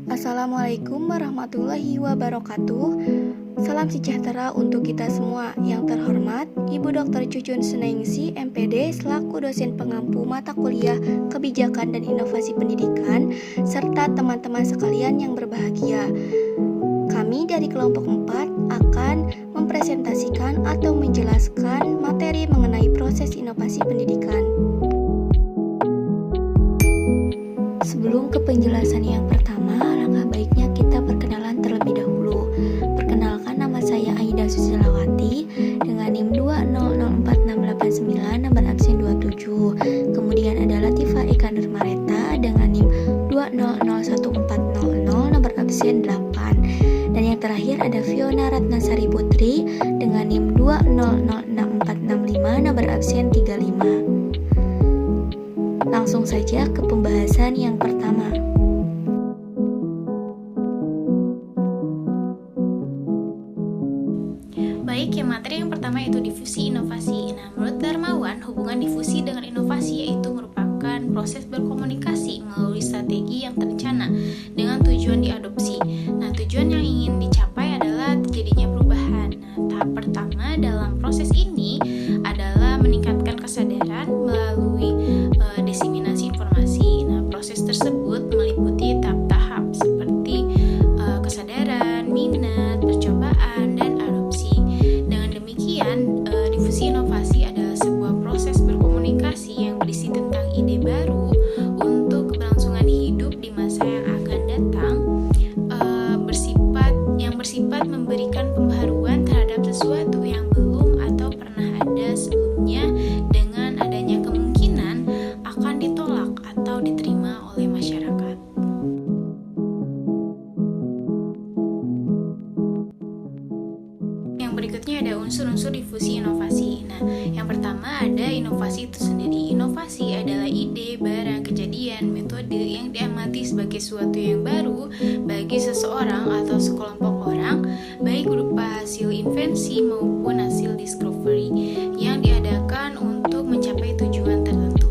Assalamualaikum warahmatullahi wabarakatuh. Salam sejahtera untuk kita semua. Yang terhormat Ibu Dr. Cucun Sunaingsi, MPD, selaku dosen pengampu mata kuliah Kebijakan dan Inovasi Pendidikan, serta teman-teman sekalian yang berbahagia. Kami dari kelompok 4 akan mempresentasikan atau menjelaskan materi mengenai proses inovasi pendidikan. Sebelum ke penjelasan yang pertama, alangkah baiknya kita perkenalan terlebih dahulu. Perkenalkan, nama saya Aida Susilawati dengan NIM 2004689, nomor absen 27. Kemudian ada Latifah Eka Nurmareta dengan NIM 2001400, nomor absen 8. Dan yang terakhir ada Fiona Ratnasari Putri dengan NIM 2006465, nomor absen 35. Langsung saja ke pembahasan yang pertama. Baik, materi yang pertama itu difusi inovasi. Nah, menurut Darmawan, hubungan difusi dengan inovasi yaitu merupakan proses berkomunikasi melalui strategi yang terencana dengan tujuan diadopsi. Nah, tujuan yang ingin dicapai adalah terjadinya perubahan. Nah, tahap pertama dalam proses ini adalah meningkatkan kesadaran melalui diseminasi informasi. Nah, proses tersebut meliputi tahap-tahap seperti kesadaran, minat, percobaan, dan adopsi. Dengan demikian, difusi inovasi adalah sebuah proses berkomunikasi yang berisi tentang ide baru untuk keberlangsungan hidup di masa yang akan datang, bersifat memberikan pembaharuan terhadap sesuatu yang belum atau pernah ada sebelumnya, dengan adanya kemungkinan akan ditolak atau diterima oleh masyarakat. Yang berikutnya ada unsur-unsur difusi inovasi. Nah, yang pertama ada inovasi itu sendiri. Inovasi adalah ide, barang, kejadian, metode yang diamati sebagai sesuatu yang baru bagi seseorang atau sekelompok orang, baik berupa hasil invensi maupun hasil discovery yang diadakan untuk mencapai tujuan tertentu.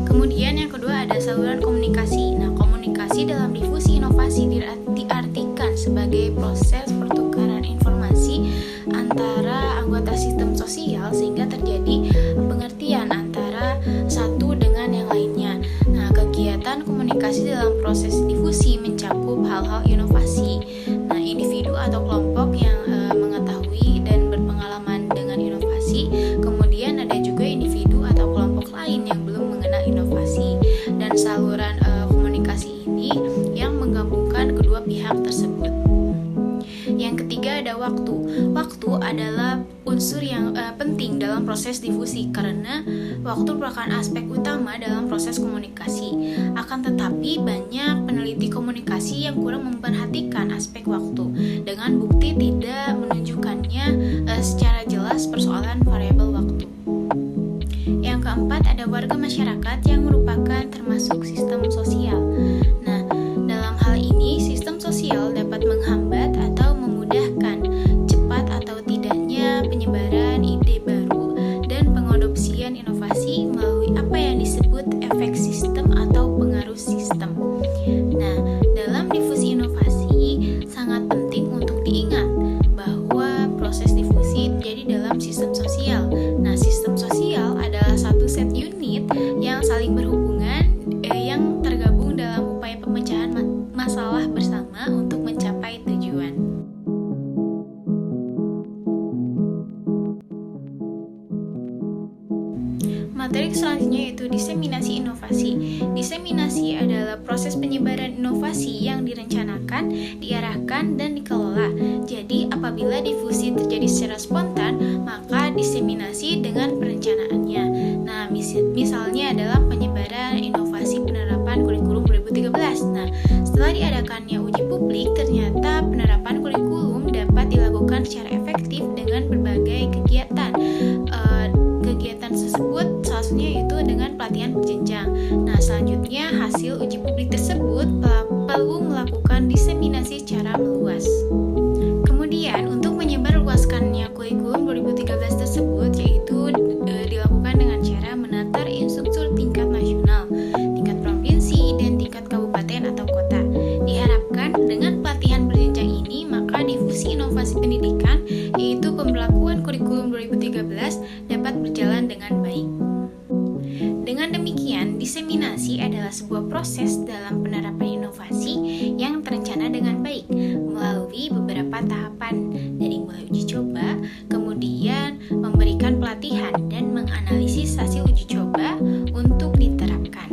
Kemudian yang kedua ada saluran komunikasi. Nah, komunikasi dalam difusi inovasi diartikan sebagai proses pertukaran informasi antara anggota sistem sosial sehingga terjadi pengertian antara satu dengan yang lainnya. Nah, kegiatan komunikasi dalam proses difusi mencakup hal-hal inovasi. Nah, individu atau kelompok yang mengetahui dan berpengalaman dengan inovasi, kemudian ada juga individu atau kelompok lain yang belum mengenal inovasi, dan saluran komunikasi ini yang menggabungkan kedua pihak tersebut. Yang ketiga ada waktu. Waktu adalah unsur yang penting dalam proses difusi karena waktu merupakan aspek utama dalam proses komunikasi. Akan tetapi banyak peneliti komunikasi yang kurang memperhatikan aspek waktu dengan bukti tidak menunjukkannya secara jelas persoalan variabel waktu. Yang keempat ada warga masyarakat yang merupakan termasuk sistem sosial. Nah, dalam hal ini sistem sosial dapat menghambat atau memudahkan cepat atau tidaknya penyebaran ide baru dan pengadopsian inovasi melalui apa yang disebut efek sistem atau pengaruh sistem. Nah, dalam difusi inovasi sangat penting untuk diingat bahwa proses difusi terjadi dalam sistem sosial. Nah, sistem sosial adalah satu set unit yang saling berhubungan yang tergabung dalam upaya pemecahan masalah bersama untuk mencapai tujuan. Materi selanjutnya yaitu diseminasi inovasi. Diseminasi adalah proses penyebaran inovasi yang direncanakan, diarahkan, dan dikelola. Jadi, apabila difusi terjadi secara spontan, maka diseminasi dengan perencanaannya. Nah, misalnya adalah penyebaran inovasi penerapan kurikulum 2013. Nah, setelah diadakannya uji publik, ternyata penerapan kurikulum dapat dilakukan secara efektif dengan berbagai kegiatan. Kegiatan tersebut salah satunya yaitu dengan pelatihan berjenjang. Nah, selanjutnya hasil uji publik tersebut perlu melakukan diseminasi secara meluas. Kemudian untuk menyebarluaskannya kurikulum 2013 tersebut yaitu dilakukan dengan cara menatar instruktur tingkat nasional, tingkat provinsi, dan tingkat kabupaten atau kota. Di dengan pelatihan berjenjang ini, maka difusi inovasi pendidikan, yaitu pembelakuan kurikulum 2013, dapat berjalan dengan baik. Dengan demikian, diseminasi adalah sebuah proses dalam penerapan inovasi yang terencana dengan baik melalui beberapa tahapan, dari mulai uji coba, kemudian memberikan pelatihan dan menganalisis hasil uji coba untuk diterapkan.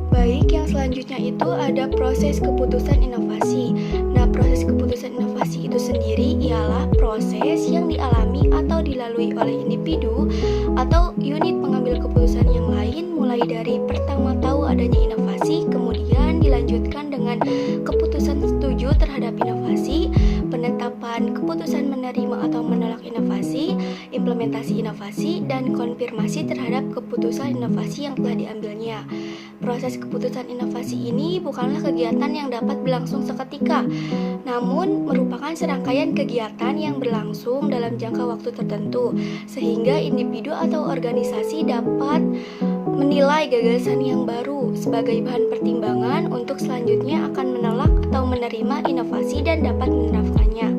Baik, yang selanjutnya itu ada proses keputusan inovasi. Nah, proses keputusan inovasi itu sendiri ialah proses yang dialami atau dilalui oleh individu atau unit pengambil keputusan yang lain, mulai dari pertama tahu adanya inovasi, kemudian dilanjutkan dengan keputusan setuju terhadap inovasi, penetapan keputusan menerima atau menolak inovasi, implementasi inovasi, dan konfirmasi terhadap keputusan inovasi yang telah diambilnya. Proses keputusan inovasi ini bukanlah kegiatan yang dapat berlangsung seketika, namun merupakan serangkaian kegiatan yang berlangsung dalam jangka waktu tertentu, sehingga individu atau organisasi dapat menilai gagasan yang baru sebagai bahan pertimbangan untuk selanjutnya akan menolak atau menerima inovasi dan dapat menerapkannya.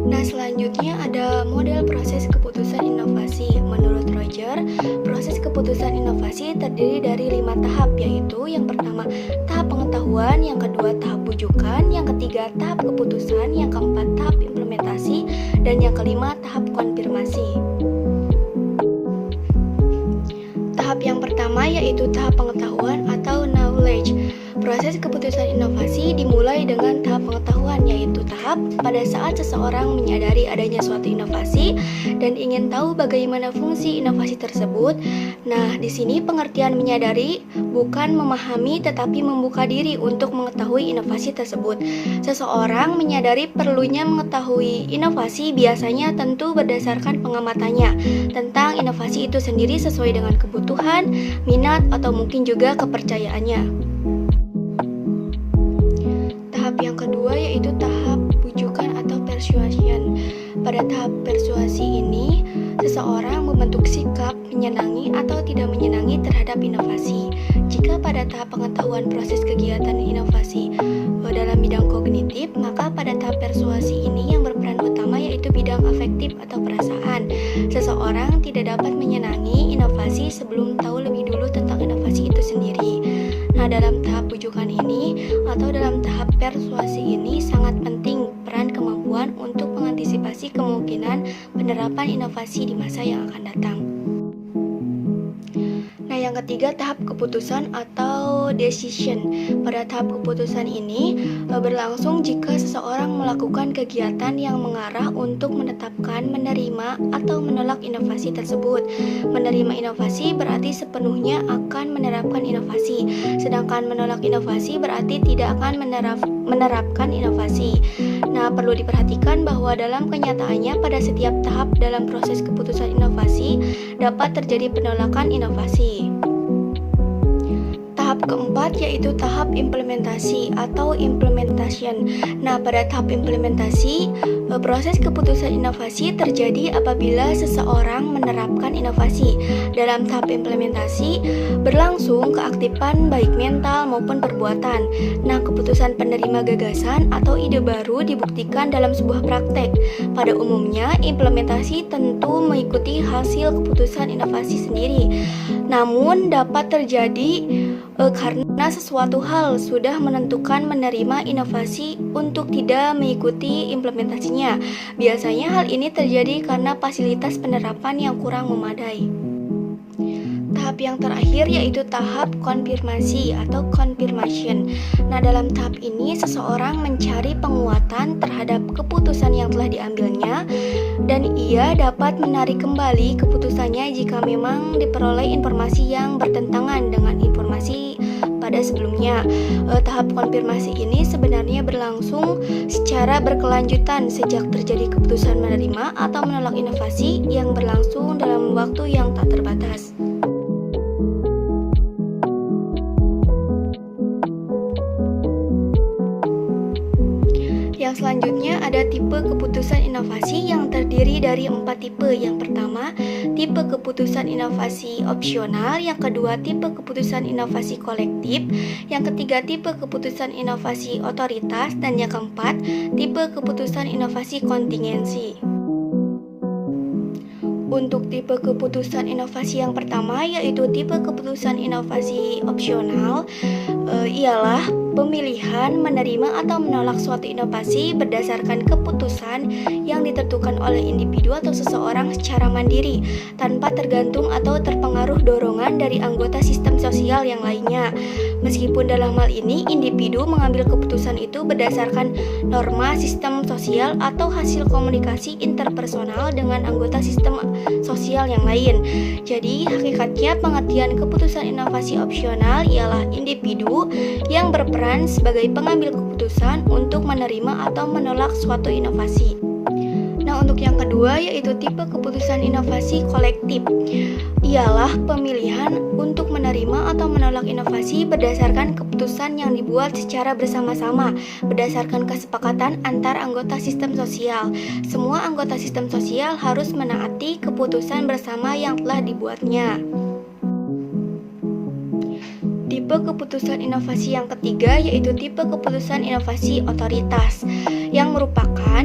Nah, selanjutnya ada model proses keputusan inovasi. Menurut Roger, proses keputusan inovasi terdiri dari 5 tahap, yaitu yang pertama tahap pengetahuan, yang kedua tahap bujukan, yang ketiga tahap keputusan, yang keempat tahap implementasi, dan yang kelima tahap konfirmasi. Tahap yang pertama yaitu tahap pengetahuan atau knowledge. Proses keputusan inovasi dimulai dengan tahap pengetahuan, yaitu tahap pada saat seseorang menyadari adanya suatu inovasi dan ingin tahu bagaimana fungsi inovasi tersebut. Nah, di sini pengertian menyadari bukan memahami tetapi membuka diri untuk mengetahui inovasi tersebut. Seseorang menyadari perlunya mengetahui inovasi biasanya tentu berdasarkan pengamatannya tentang inovasi itu sendiri sesuai dengan kebutuhan, minat, atau mungkin juga kepercayaannya. Tahap yang kedua yaitu tahap bujukan atau persuasion. Pada tahap persuasi ini, seseorang membentuk sikap menyenangi atau tidak menyenangi terhadap inovasi. Jika pada tahap pengetahuan proses kegiatan inovasi dalam bidang kognitif, maka pada tahap persuasi ini yang berperan utama yaitu bidang afektif atau perasaan. Seseorang tidak dapat menyenangi inovasi sebelum tahu lebih dulu tentang inovasi itu sendiri. Nah, dalam tahap bujukan ini atau dalam tahap persuasi ini sangat penting peran kemampuan untuk mengantisipasi kemungkinan penerapan inovasi di masa yang akan datang. Nah, yang ketiga tahap keputusan atau decision. Pada tahap keputusan ini berlangsung jika seseorang melakukan kegiatan yang mengarah untuk menetapkan, menerima, atau menolak inovasi tersebut. Menerima inovasi berarti sepenuhnya akan menerapkan inovasi, sedangkan menolak inovasi berarti tidak akan menerapkan inovasi. Nah, perlu diperhatikan bahwa dalam kenyataannya pada setiap tahap dalam proses keputusan inovasi dapat terjadi penolakan inovasi. Tahap keempat yaitu tahap implementasi atau implementation. Nah, pada tahap implementasi, proses keputusan inovasi terjadi apabila seseorang menerapkan inovasi. Dalam tahap implementasi, berlangsung keaktifan baik mental maupun perbuatan. Nah, keputusan penerima gagasan atau ide baru dibuktikan dalam sebuah praktek. Pada umumnya, implementasi tentu mengikuti hasil keputusan inovasi sendiri. Namun, dapat terjadi karena sesuatu hal sudah menentukan menerima inovasi untuk tidak mengikuti implementasinya. Biasanya hal ini terjadi karena fasilitas penerapan yang kurang memadai. Tahap yang terakhir yaitu tahap konfirmasi atau confirmation. Nah, dalam tahap ini seseorang mencari penguatan terhadap keputusan yang telah diambilnya dan ia dapat menarik kembali keputusannya jika memang diperoleh informasi yang bertentangan dengan informasi pada sebelumnya. Tahap konfirmasi ini sebenarnya berlangsung secara berkelanjutan sejak terjadi keputusan menerima atau menolak inovasi yang berlangsung dalam waktu yang tak terbatas. Selanjutnya ada tipe keputusan inovasi yang terdiri dari 4 tipe. Yang pertama, tipe keputusan inovasi opsional. Yang kedua, tipe keputusan inovasi kolektif. Yang ketiga, tipe keputusan inovasi otoritas. Dan yang keempat, tipe keputusan inovasi kontingensi. Untuk tipe keputusan inovasi yang pertama, yaitu tipe keputusan inovasi opsional, ialah pemilihan menerima atau menolak suatu inovasi berdasarkan keputusan yang ditentukan oleh individu atau seseorang secara mandiri, tanpa tergantung atau terpengaruh dorongan dari anggota sistem sosial yang lainnya. Meskipun dalam hal ini, individu mengambil keputusan itu berdasarkan norma sistem sosial atau hasil komunikasi interpersonal dengan anggota sistem sosial yang lain. Jadi, hakikatnya pengertian keputusan inovasi opsional ialah individu yang berperan sebagai pengambil keputusan untuk menerima atau menolak suatu inovasi. Nah, untuk yang kedua, yaitu tipe keputusan inovasi kolektif, ialah pemilihan untuk menerima atau menolak inovasi berdasarkan keputusan yang dibuat secara bersama-sama, berdasarkan kesepakatan antar anggota sistem sosial. Semua anggota sistem sosial harus menaati keputusan bersama yang telah dibuatnya. Tipe keputusan inovasi yang ketiga yaitu tipe keputusan inovasi otoritas, yang merupakan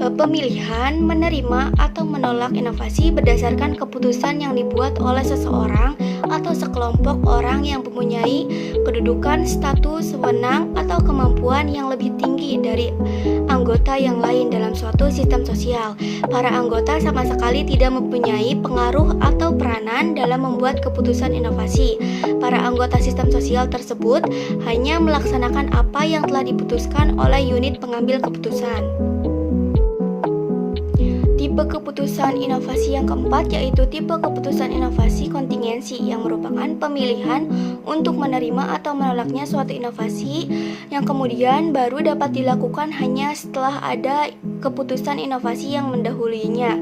pemilihan menerima atau menolak inovasi berdasarkan keputusan yang dibuat oleh seseorang atau sekelompok orang yang mempunyai kedudukan, status, wewenang, atau kemampuan yang lebih tinggi dari anggota yang lain dalam suatu sistem sosial. Para anggota sama sekali tidak mempunyai pengaruh atau peranan dalam membuat keputusan inovasi. Para anggota sistem sosial tersebut hanya melaksanakan apa yang telah diputuskan oleh unit pengambil keputusan. Tipe keputusan inovasi yang keempat yaitu tipe keputusan inovasi kontingensi, yang merupakan pemilihan untuk menerima atau menolaknya suatu inovasi yang kemudian baru dapat dilakukan hanya setelah ada keputusan inovasi yang mendahulunya.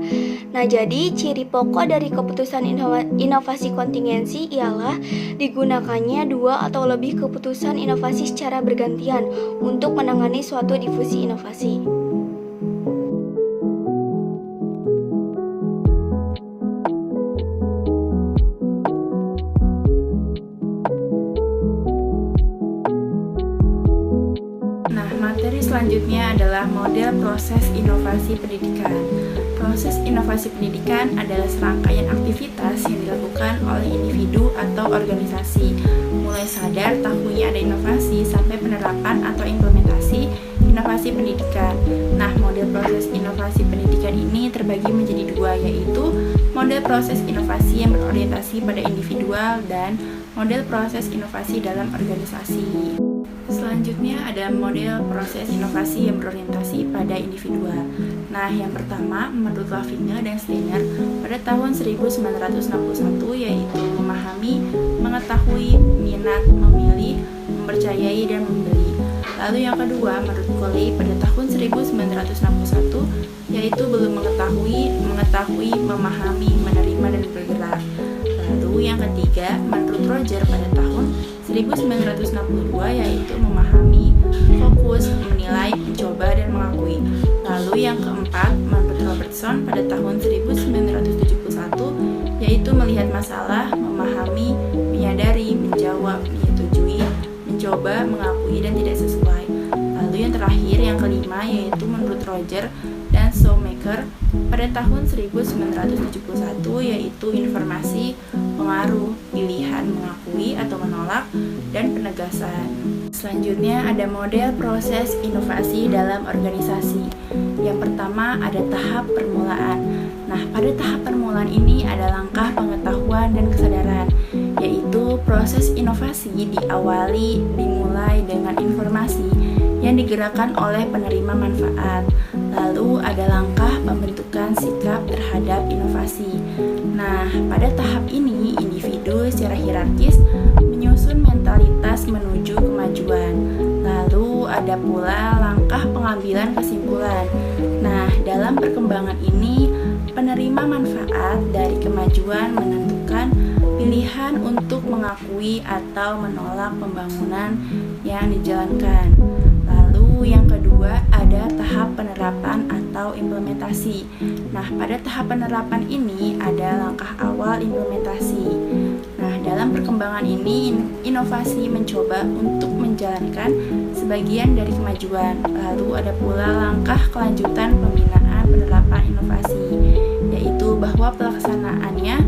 Nah, jadi ciri pokok dari keputusan inovasi kontingensi ialah digunakannya 2 atau lebih keputusan inovasi secara bergantian untuk menangani suatu difusi inovasi. Materi selanjutnya adalah model proses inovasi pendidikan. Proses inovasi pendidikan adalah serangkaian aktivitas yang dilakukan oleh individu atau organisasi, mulai sadar tahunya ada inovasi sampai penerapan atau implementasi inovasi pendidikan. Nah, model proses inovasi pendidikan ini terbagi menjadi 2, yaitu model proses inovasi yang berorientasi pada individual dan model proses inovasi dalam organisasi. Selanjutnya ada model proses inovasi yang berorientasi pada individual. Nah, yang pertama menurut Lavigne dan Steiner pada tahun 1961 yaitu memahami, mengetahui, minat, memilih, mempercayai, dan membeli. Lalu yang kedua menurut Coley pada tahun 1961 yaitu belum mengetahui, memahami, menerima, dan bergerak. Lalu yang ketiga menurut Roger pada tahun 1962 yaitu memahami, fokus, menilai, mencoba, dan mengakui. Lalu yang keempat menurut Robertson pada tahun 1971 yaitu melihat masalah, memahami, menyadari, menjawab, menyetujui, mencoba, mengakui, dan tidak sesuai. Lalu yang terakhir yang kelima yaitu menurut Roger dan Shoemaker pada tahun 1971 yaitu informasi, pengaruh, pilihan, mengakui atau menolak, dan penegasan. Selanjutnya ada model proses inovasi dalam organisasi. Yang pertama ada tahap permulaan. Nah, pada tahap permulaan ini ada langkah pengetahuan dan kesadaran, yaitu proses inovasi dimulai dengan informasi yang digerakkan oleh penerima manfaat. Lalu ada langkah pembentukan sikap terhadap inovasi. Nah, pada tahap ini individu secara hierarkis menyusun mentalitas menuju kemajuan. Lalu ada pula langkah pengambilan kesimpulan. Nah, dalam perkembangan ini penerima manfaat dari kemajuan menentukan pilihan untuk mengakui atau menolak pembangunan yang dijalankan. Lalu Lalu yang kedua ada tahap penerapan atau implementasi. Nah, pada tahap penerapan ini ada langkah awal implementasi. Nah, dalam perkembangan ini inovasi mencoba untuk menjalankan sebagian dari kemajuan. Lalu ada pula langkah kelanjutan pembinaan penerapan inovasi, yaitu bahwa pelaksanaannya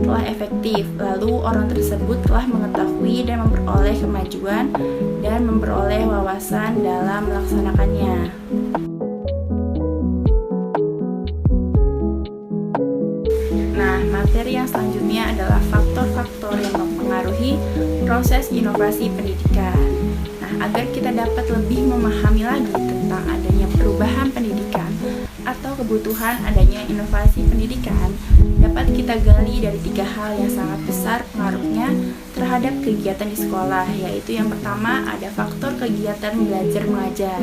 telah efektif, lalu orang tersebut telah mengetahui dan memperoleh kemajuan dan memperoleh wawasan dalam melaksanakannya. Nah, materi yang selanjutnya adalah faktor-faktor yang mempengaruhi proses inovasi pendidikan. Nah, agar kita dapat lebih memahami lagi tentang adanya perubahan pendidikan atau kebutuhan adanya inovasi pendidikan, dapat kita gali dari 3 hal yang sangat besar pengaruhnya terhadap kegiatan di sekolah, yaitu yang pertama ada faktor kegiatan belajar mengajar.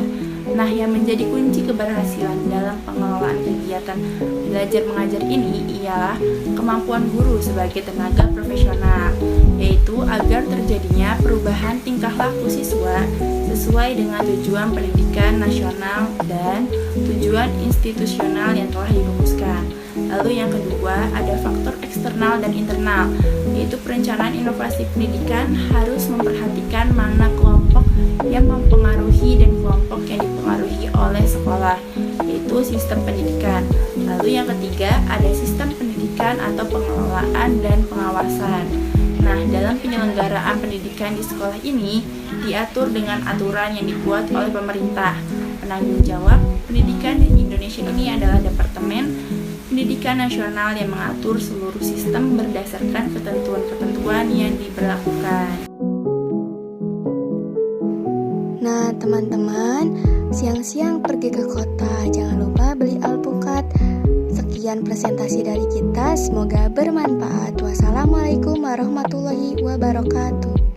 Nah, yang menjadi kunci keberhasilan dalam pengelolaan kegiatan belajar mengajar ini ialah kemampuan guru sebagai tenaga profesional, yaitu agar terjadinya perubahan tingkah laku siswa sesuai dengan tujuan pendidikan nasional dan tujuan institusional yang telah dirumuskan. Lalu yang kedua ada faktor eksternal dan internal, yaitu perencanaan inovasi pendidikan harus memperhatikan mana kelompok yang mempengaruhi dan kelompok yang dipengaruhi oleh sekolah, yaitu sistem pendidikan. Lalu yang ketiga ada sistem pendidikan atau pengelolaan dan pengawasan. Nah, dalam penyelenggaraan pendidikan di sekolah ini diatur dengan aturan yang dibuat oleh pemerintah. Penanggung jawab pendidikan di Indonesia ini adalah Departemen Pendidikan Nasional yang mengatur seluruh sistem berdasarkan ketentuan-ketentuan yang diberlakukan. Nah, teman-teman, siang-siang pergi ke kota, jangan lupa beli alpukat. Sekian presentasi dari kita, semoga bermanfaat. Wassalamualaikum warahmatullahi wabarakatuh.